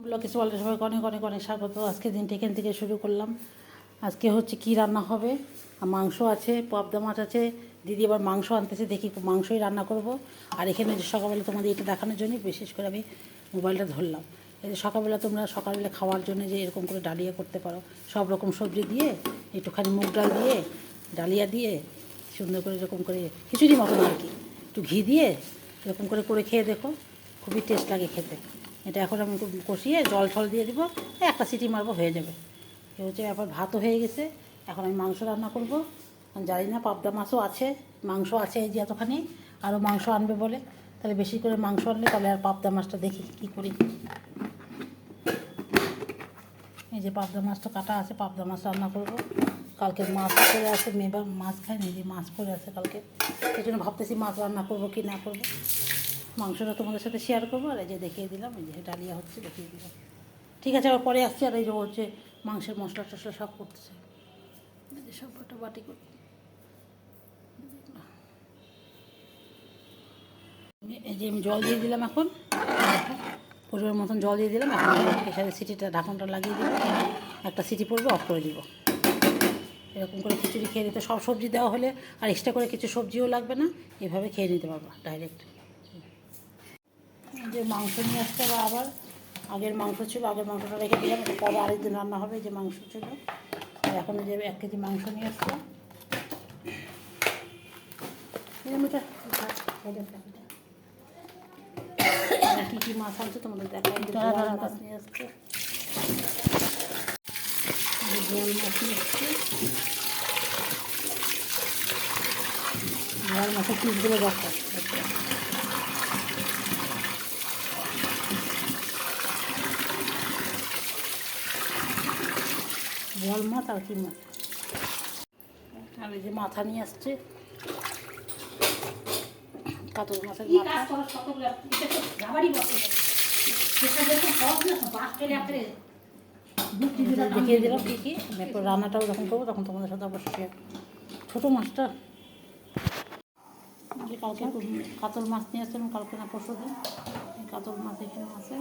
ব্লকে চলে সবাইকে অনেক অনেক অনেক স্বাগত। আজকে দিনটা এখান থেকে শুরু করলাম। আজকে হচ্ছে কি রান্না হবে, মাংস আছে, পাবদা মাছ আছে, দিদি আবার মাংস আনতেছে, দেখি মাংসই রান্না করব। আর এখানে যে সকালবেলা তোমাদের এটা দেখানোর জন্য বিশেষ করে আমি মোবাইলটা ধরলাম। এই যে সকালবেলা তোমরা সকালবেলা খাওয়ার জন্য যে এরকম করে ডালিয়া করতে পারো, সব রকম সবজি দিয়ে, একটুখানি মুগ ডাল দিয়ে, ডালিয়া দিয়ে সুন্দর করে এরকম করে খিচুড়ি মতন আর কি, একটু ঘি দিয়ে এরকম করে করে খেয়ে দেখো, খুবই টেস্ট লাগে খেতে। এটা এখন আমি একটু কষিয়ে জল ঠল দিয়ে দিব, একটা সিটি মারবো, হয়ে যাবে। এ হচ্ছে ব্যাপার। ভাতও হয়ে গেছে, এখন আমি মাংস রান্না করব। জানি না, পাবদা মাছও আছে, মাংস আছে এই যে এতখানি, আরও মাংস আনবে বলে। তাহলে বেশি করে মাংস আনলে তাহলে আর পাবদা মাছটা দেখি কী করি। এই যে পাবদা মাছটা কাটা আছে, পাবদা মাছ রান্না করব। কালকে মাছ পড়ে আছে, মেয়েবার মাছ খায়নি, যে মাছ পড়ে আছে কালকে, সেই জন্য ভাবতেছি মাছ রান্না করব কি না করব। মাংসটা তোমাদের সাথে শেয়ার করবো, আর এই যে দেখিয়ে দিলাম, এই যে ডালিয়া হচ্ছে দেখিয়ে দিলাম। ঠিক আছে, আবার পরে আসছি। আর এই যে হচ্ছে মাংসের মশলা টশলা সব করতেছে, এই যে সব একটা বাটি করে এই যে আমি জল দিয়ে দিলাম, এখন পরিমাণ মতন জল দিয়ে দিলাম। এখন প্রেশারের সিটিটা ঢাকনটা লাগিয়ে দিব, একটা সিটি পড়বে, অফ করে দিব। এরকম করে খিচুড়ি খেয়ে নিতে, সব সবজি দেওয়া হলে আর এক্সট্রা করে কিছু সবজিও লাগবে না, এভাবে খেয়ে নিতে পারবো ডাইরেক্ট। যে মাংস নিয়ে আসতে হবে, আবার আগের মাংস ছিল, আগের মাংসটা রেখে দিলাম, পরে আরেকদিন রান্না হবে। যে মাংস ছিল, আর এখন যে 1 কেজি মাংস নিয়ে আসলাম। কী কী মাছ আনছে তোমাদের দেখাই। মাছ নিয়ে আসছে, বোয়াল মাছ নিয়ে আসছে, বোয়াল মাছের পিসগুলো দেখো। বোয়াল মাছ আর কি মাছ, আর এই যে মাথা নিয়ে আসছে, কাতল মাছের দেখিয়ে দিলাম কী কী। এরপর রান্নাটাও যখন করবো তখন তোমাদের সাথে অবশ্যই। ছোটো মাছটা যে কালকে কাতল মাছ নিয়ে আসছিলাম, কালকে না পরশু দিন, কাতল মাছ এখানে আছে,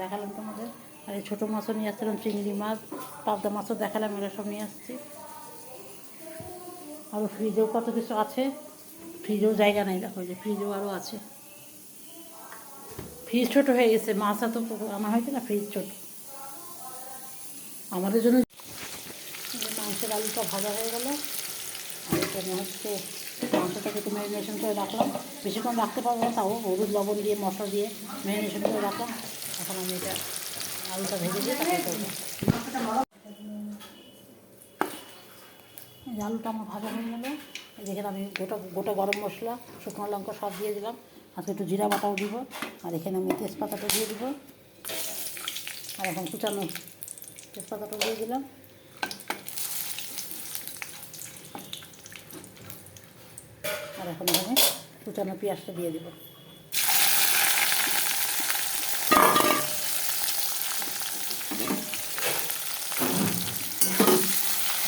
দেখালাম তোমাদের। আর এই ছোটো মাছও নিয়ে আসছিলাম, চিংড়ি মাছ, পাবদা মাছও দেখালাম, এরা সব নিয়ে আসছি। আরও ফ্রিজেও কত কিছু আছে, ফ্রিজেও জায়গা নেই, দেখো যে ফ্রিজেও আরও আছে। ফ্রিজ ছোটো হয়ে গেছে, মাছ এত আনা হয়েছে না, ফ্রিজ ছোটো আমাদের জন্য। মাংসের আলুটা ভাজা হয়ে গেল, আর এখানে হচ্ছে মাংসটাকে একটু ম্যারিনেশন করে রাখলাম। বেশিক্ষণ রাখতে পারবো না, তাও হলুদ লবণ দিয়ে মশলা দিয়ে ম্যারিনেশন করে রাখলাম। এখন আমি এটা আলুটা ভেজে দিয়ে তারপরে করবো। এই আলুটা আমার ভাজা হয়ে গেলো, দেখে আমি গোটা গোটা গরম মশলা, শুকনো লঙ্কা সব দিয়ে দিলাম। আজকে একটু জিরা বাটাও দিব, আর এখানে আমি তেজপাতাটা দিয়ে দিব, আর এখন কুচানো তেজপাতাটা দিয়ে দিলাম। আর এখন এখানে কুচানো পেঁয়াজটা দিয়ে দেবো।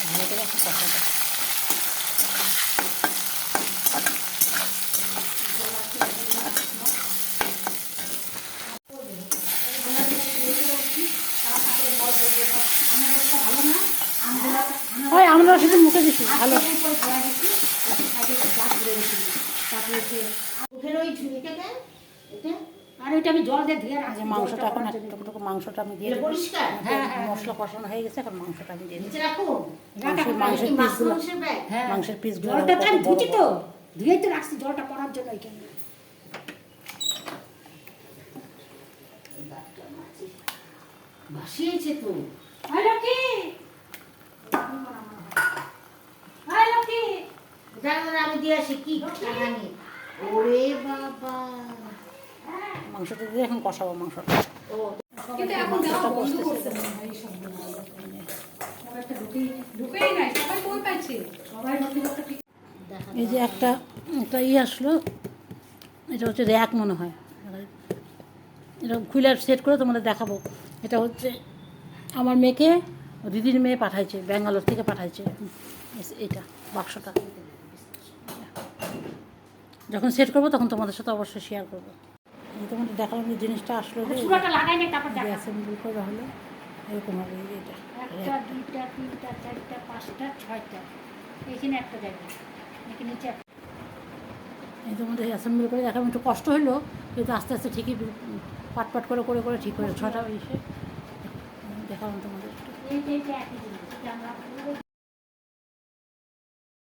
ভালো করে একটা কষাটা, হয় আমরা শুধু মুখে দিচ্ছি ভালো। আর ওইটা আমি জল দিয়ে ধুয়ে রাখছি। মাংসটা এখন একটু মাংসটা আমি দিয়ে দেবো। মশলা কষানো হয়ে গেছে, এখন মাংসটা আমি দিয়ে দিচ্ছি। মাংসের পিসগুলো জলটা তো আমি ধুচ্ছি, তো ধুয়ে তো রাখছি জলটা পড়ার জন্য এখানে। ভাসিয়েছে তো। হাই লক্ষ্মী, হাই লক্ষ্মী, দাঁড়া আমি দিয়ে আসি। কি কাহানি, ওরে বাবা। মাংসটা দিয়ে এখন কষাবো মাংসটা। কিন্তু এখন মাংসটা কষতেছে, ঢুকেই নাই, সবাই কই পাইছে, সবাই নথিপত্র ঠিক। এই যে একটা একটা আসলো, এটা হচ্ছে র্যাক মনে হয়, এটা খুলে সেট করে তোমাদের দেখাবো। এটা হচ্ছে আমার মেয়েকে দিদির মেয়ে পাঠাইছে, ব্যাঙ্গালোর থেকে পাঠাইছে এইটা বাক্সটা। যখন সেট করবো তখন তোমাদের সাথে অবশ্যই শেয়ার করবো। তোমাদের দেখালাম যে জিনিসটা আসলো যে পুরোটা লাগাই না তারপর দেখা অ্যাসেম্বল করা হলো এরকম হবে এই যে এটা একটা দুইটা তিনটা চারটা পাঁচটা ছয়টা এখানে একটা জায়গা নাকি নিচে একটা এই তোমাদের অ্যাসেম্বল করে দেখালাম একটু কষ্ট হলো কিন্তু আস্তে আস্তে ঠিকই পাট পাট করে করে করে ঠিক হয়ে ছটা এসে দেখালাম তোমাদের একটু এইটা একই জিনিস এটা আমরা